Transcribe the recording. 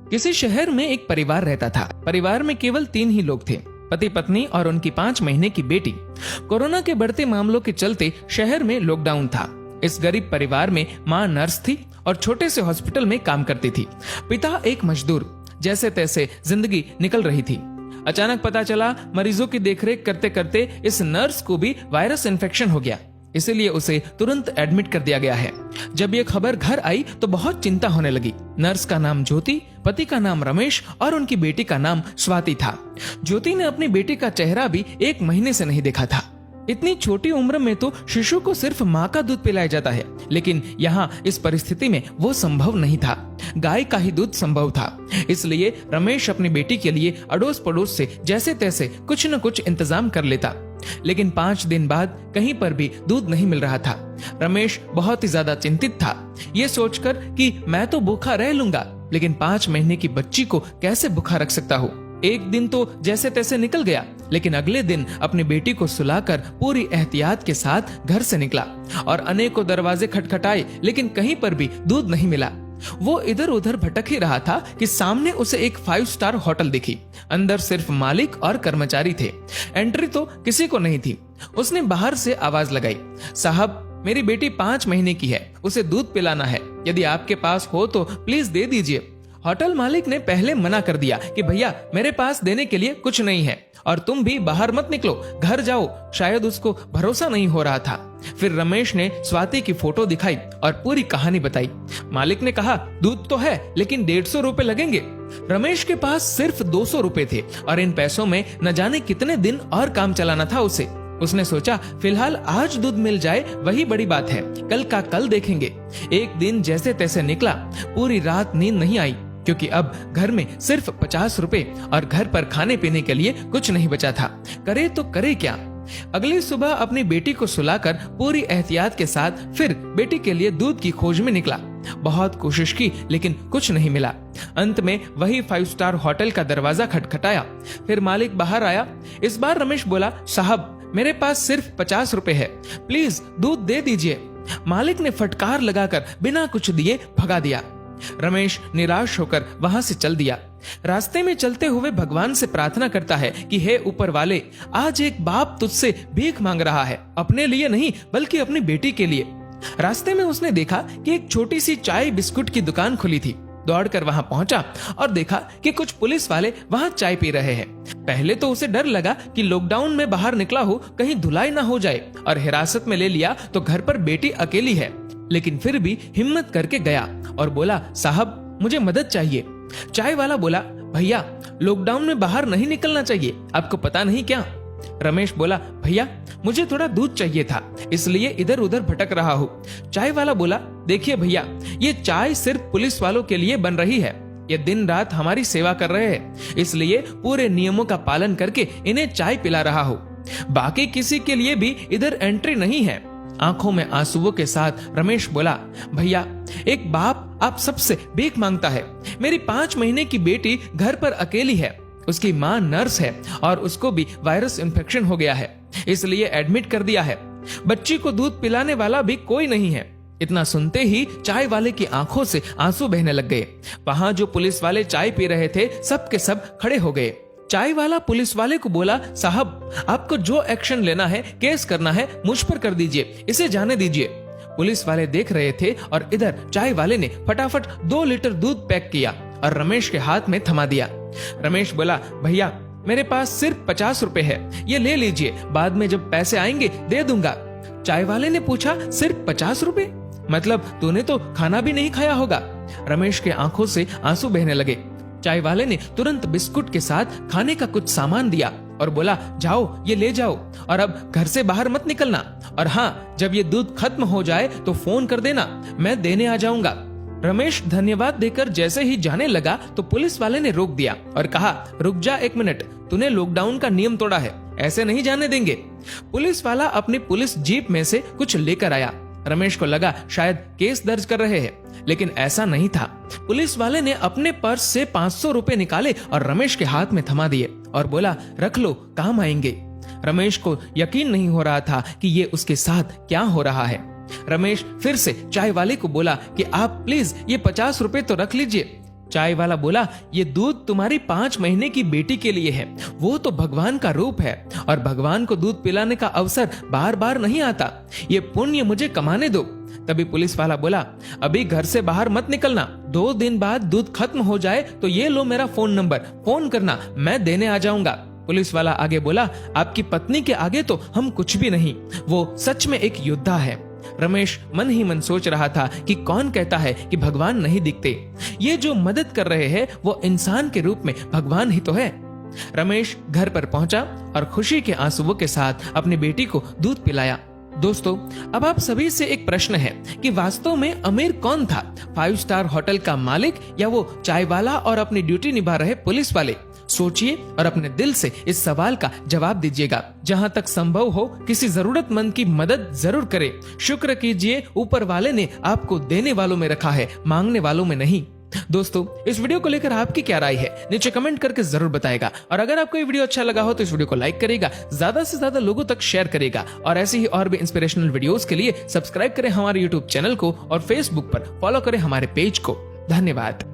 किसी शहर में एक परिवार रहता था। परिवार में केवल 3 ही लोग थे, पति पत्नी और उनकी 5 महीने की बेटी। कोरोना के बढ़ते मामलों के चलते शहर में लॉकडाउन था। इस गरीब परिवार में माँ नर्स थी और छोटे से हॉस्पिटल में काम करती थी। पिता एक मजदूर। जैसे तैसे जिंदगी निकल रही थी। अचानक पता चला मरीजों की देखरेख करते करते इस नर्स को भी वायरस इन्फेक्शन हो गया, इसीलिए उसे तुरंत एडमिट कर दिया गया है। जब ये खबर घर आई तो बहुत चिंता होने लगी। नर्स का नाम ज्योति, पति का नाम रमेश और उनकी बेटी का नाम स्वाति था। ज्योति ने अपनी बेटी का चेहरा भी 1 महीने से नहीं देखा था। इतनी छोटी उम्र में तो शिशु को सिर्फ माँ का दूध पिलाया जाता है, लेकिन यहाँ इस परिस्थिति में वो संभव नहीं था। गाय का ही दूध संभव था। इसलिए रमेश अपनी बेटी के लिए अड़ोस पड़ोस से जैसे तैसे कुछ न कुछ इंतजाम कर लेता, लेकिन 5 दिन बाद कहीं पर भी दूध नहीं मिल रहा था। रमेश बहुत ही ज्यादा चिंतित था, ये सोचकर कि मैं तो भूखा रह लूंगा, लेकिन 5 महीने की बच्ची को कैसे भूखा रख सकता हूँ। एक दिन तो जैसे तैसे निकल गया, लेकिन अगले दिन अपनी बेटी को सुलाकर पूरी एहतियात के साथ घर से निकला और अनेकों दरवाजे खटखटाए, लेकिन कहीं पर भी दूध नहीं मिला। वो इधर उधर भटक ही रहा था कि सामने उसे एक 5 स्टार होटल दिखी। अंदर सिर्फ मालिक और कर्मचारी थे। एंट्री तो किसी को नहीं थी। उसने बाहर से आवाज लगाई, साहब मेरी बेटी 5 महीने की है, उसे दूध पिलाना है, यदि आपके पास हो तो प्लीज दे दीजिए। होटल मालिक ने पहले मना कर दिया कि भैया मेरे पास देने के लिए कुछ नहीं है और तुम भी बाहर मत निकलो, घर जाओ। शायद उसको भरोसा नहीं हो रहा था। फिर रमेश ने स्वाति की फोटो दिखाई और पूरी कहानी बताई। मालिक ने कहा दूध तो है, लेकिन 150 रुपए लगेंगे। रमेश के पास सिर्फ 200 रुपए थे और इन पैसों में न जाने कितने दिन और काम चलाना था उसे। उसने सोचा फिलहाल आज दूध मिल जाए वही बड़ी बात है, कल का कल देखेंगे। एक दिन जैसे तैसे निकला। पूरी रात नींद नहीं आई, क्योंकि अब घर में सिर्फ 50 रुपए और घर पर खाने पीने के लिए कुछ नहीं बचा था। करे तो करे क्या। अगली सुबह अपनी बेटी को सुलाकर पूरी एहतियात के साथ फिर बेटी के लिए दूध की खोज में निकला। बहुत कोशिश की, लेकिन कुछ नहीं मिला। अंत में वही 5 स्टार होटल का दरवाजा खटखटाया। फिर मालिक बाहर आया। इस बार रमेश बोला, साहब मेरे पास सिर्फ 50 रुपए है, प्लीज दूध दे दीजिए। मालिक ने फटकार लगाकर बिना कुछ दिए भगा दिया। रमेश निराश होकर वहां से चल दिया। रास्ते में चलते हुए भगवान से प्रार्थना करता है कि हे ऊपर वाले, आज एक बाप तुझसे भीख मांग रहा है, अपने लिए नहीं बल्कि अपनी बेटी के लिए। रास्ते में उसने देखा कि एक छोटी सी चाय बिस्कुट की दुकान खुली थी। दौड़कर वहां पहुंचा और देखा कि कुछ पुलिस वाले वहां चाय पी रहे हैं। पहले तो उसे डर लगा कि लॉकडाउन में बाहर निकला हो कहीं धुलाई ना हो जाए और हिरासत में ले लिया तो घर पर बेटी अकेली है, लेकिन फिर भी हिम्मत करके गया और बोला, साहब मुझे मदद चाहिए। चाय वाला बोला, भैया लॉकडाउन में बाहर नहीं निकलना चाहिए, आपको पता नहीं क्या। रमेश बोला, भैया मुझे थोड़ा दूध चाहिए था, इसलिए इधर उधर भटक रहा हूँ। चाय वाला बोला, देखिए भैया, ये चाय सिर्फ पुलिस वालों के लिए बन रही है। ये दिन रात हमारी सेवा कर रहे हैं, इसलिए पूरे नियमों का पालन करके इन्हें चाय पिला रहा हूँ। बाकी किसी के लिए भी इधर एंट्री नहीं है। आंखों में आंसुओं के साथ रमेश बोला, भैया एक बाप आप सबसे भीख मांगता है। मेरी 5 महीने की बेटी घर पर अकेली है, उसकी माँ नर्स है और उसको भी वायरस इन्फेक्शन हो गया है, इसलिए एडमिट कर दिया है। बच्ची को दूध पिलाने वाला भी कोई नहीं है। इतना सुनते ही चाय वाले की आंखों से आंसू बहने लग गए। वहां जो पुलिस वाले चाय पी रहे थे सब के सब खड़े हो गए। चाय वाला पुलिस वाले को बोला, साहब आपको जो एक्शन लेना है, केस करना है, मुझ पर कर दीजिए, इसे जाने दीजिए। पुलिस वाले देख रहे थे और इधर चाय वाले ने फटाफट 2 लीटर दूध पैक किया और रमेश के हाथ में थमा दिया। रमेश बोला, भैया मेरे पास सिर्फ 50 रुपए है, ये ले लीजिए, बाद में जब पैसे आएंगे दे दूंगा। चाय वाले ने पूछा, सिर्फ 50 रुपए? मतलब तूने तो खाना भी नहीं खाया होगा। रमेश के आंखों से आंसू बहने लगे। चाय वाले ने तुरंत बिस्कुट के साथ खाने का कुछ सामान दिया और बोला, जाओ ये ले जाओ और अब घर से बाहर मत निकलना, और हाँ जब ये दूध खत्म हो जाए तो फोन कर देना, मैं देने आ जाऊंगा। रमेश धन्यवाद देकर जैसे ही जाने लगा तो पुलिस वाले ने रोक दिया और कहा, रुक जा 1 मिनट, तूने लॉकडाउन का नियम तोड़ा है, ऐसे नहीं जाने देंगे। पुलिस वाला अपनी पुलिस जीप में से कुछ लेकर आया। रमेश को लगा शायद केस दर्ज कर रहे हैं, लेकिन ऐसा नहीं था। पुलिस वाले ने अपने पर्स से 500 रुपए निकाले और रमेश के हाथ में थमा दिए और बोला, रख लो, काम आएंगे। रमेश को यकीन नहीं हो रहा था कि ये उसके साथ क्या हो रहा है। रमेश फिर से चाय वाले को बोला कि आप प्लीज ये 50 रुपए तो रख लीजिए। चाय वाला बोला, ये दूध तुम्हारी 5 महीने की बेटी के लिए है। वो तो भगवान का रूप है और भगवान को दूध पिलाने का अवसर बार बार नहीं आता। ये पुण्य मुझे कमाने दो। तभी पुलिस वाला बोला, अभी घर से बाहर मत निकलना, 2 दिन बाद दूध खत्म हो जाए तो ये लो मेरा फोन नंबर, फोन करना, मैं देने आ जाऊंगा। पुलिस वाला आगे बोला, आपकी पत्नी के आगे तो हम कुछ भी नहीं, वो सच में एक योद्धा है। रमेश मन ही मन सोच रहा था कि कौन कहता है कि भगवान नहीं दिखते। ये जो मदद कर रहे हैं वो इंसान के रूप में भगवान ही तो है। रमेश घर पर पहुंचा और खुशी के आंसुओं के साथ अपनी बेटी को दूध पिलाया। दोस्तों, अब आप सभी से एक प्रश्न है कि वास्तव में अमीर कौन था, 5 स्टार होटल का मालिक या वो चाय वाला और अपनी ड्यूटी निभा रहे पुलिस वाले? सोचिए और अपने दिल से इस सवाल का जवाब दीजिएगा। जहां तक संभव हो किसी जरूरतमंद की मदद जरूर करें। शुक्र कीजिए, ऊपर वाले ने आपको देने वालों में रखा है, मांगने वालों में नहीं। दोस्तों, इस वीडियो को लेकर आपकी क्या राय है, नीचे कमेंट करके जरूर बताएगा। और अगर आपको ये वीडियो अच्छा लगा हो तो इस वीडियो को लाइक करेगा, ज्यादा से ज्यादा लोगों तक शेयर करेगा और ऐसे ही और भी इंस्पिरेशनल वीडियोस के लिए सब्सक्राइब करें हमारे यूट्यूब चैनल को और फेसबुक पर फॉलो करें हमारे पेज को। धन्यवाद।